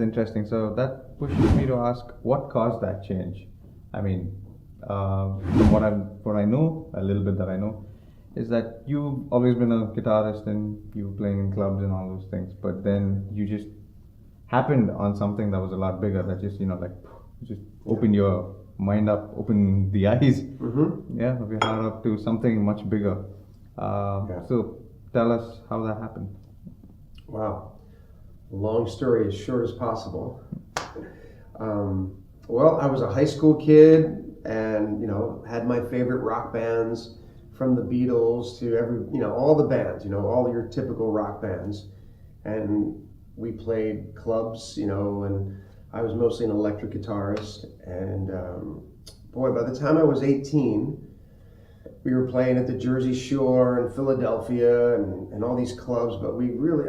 interesting. So that pushes me to ask, what caused that change? I mean, from what I know, a little bit that I know, is that you've always been a guitarist and you were playing in clubs and all those things, but then you just happened on something that was a lot bigger, that just, like, just opened your mind up, open the eyes, of your heart up to something much bigger. So tell us how that happened. Wow. Long story as short as possible. Well, I was a high school kid and, had my favorite rock bands, from the Beatles to all the bands, all your typical rock bands. And we played clubs, and I was mostly an electric guitarist. And boy, by the time I was 18, we were playing at the Jersey Shore and Philadelphia and all these clubs, but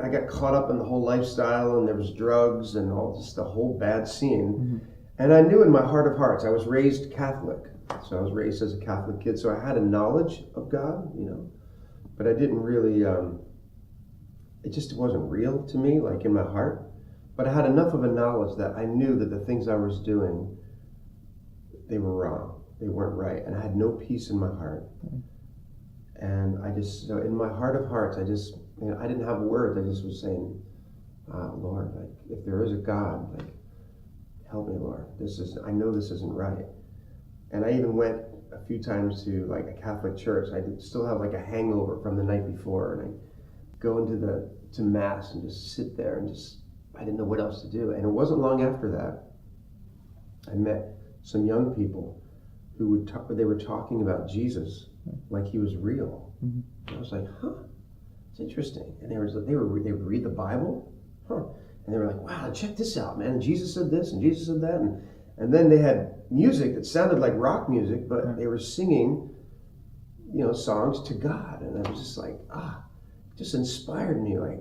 I got caught up in the whole lifestyle, and there was drugs and just the whole bad scene. And I knew in my heart of hearts, I was raised Catholic. So I was raised as a Catholic kid, so I had a knowledge of God, but I didn't really, it just wasn't real to me, like in my heart. But I had enough of a knowledge that I knew that the things I was doing, they were wrong. They weren't right. And I had no peace in my heart. And so in my heart of hearts, I didn't have words. I just was saying, Lord, like, if there is a God, like, help me, Lord. I know this isn't right. And I even went a few times to like a Catholic church. I still have like a hangover from the night before, and I go into to mass and just sit there and I didn't know what else to do. And it wasn't long after that I met some young people who they were talking about Jesus like he was real. And I was like, it's interesting. And they would read the Bible, and they were like, wow, check this out, man. Jesus said this and Jesus said that, and then they had music that sounded like rock music, but they were singing, songs to God. And I was just like, it just inspired me, like,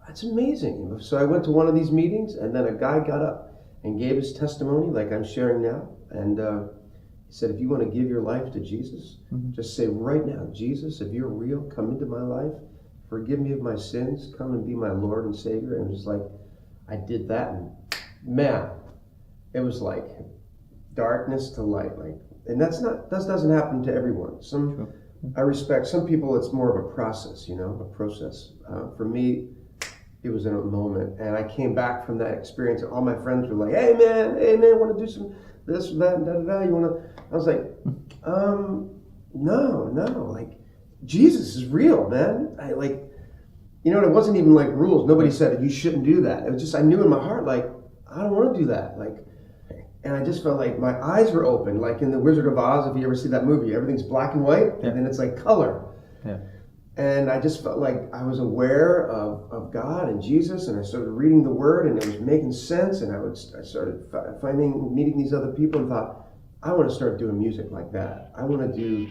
that's amazing. So I went to one of these meetings, and then a guy got up and gave his testimony like I'm sharing now. And he said, if you want to give your life to Jesus, just say right now, Jesus, if you're real, come into my life, forgive me of my sins, come and be my Lord and Savior. And it was like, I did that, and man, it was like darkness to light, and that doesn't happen to everyone. I respect some people. It's more of a process, a process. For me, it was in a moment, and I came back from that experience, and all my friends were like, "Hey man, want to do some this or that and da da da? You want to?" I was like, no, like Jesus is real, man. It wasn't even like rules. Nobody said you shouldn't do that. It was just I knew in my heart, like, I don't want to do that, and I just felt like my eyes were open, like in The Wizard of Oz, if you ever see that movie, everything's black and white, and then it's like color. Yeah. And I just felt like I was aware of God and Jesus, and I started reading the Word, and it was making sense, and I started meeting these other people, and thought, I want to start doing music like that. I want to do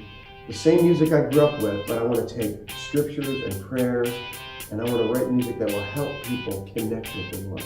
the same music I grew up with, but I want to take scriptures and prayers, and I want to write music that will help people connect with the Lord.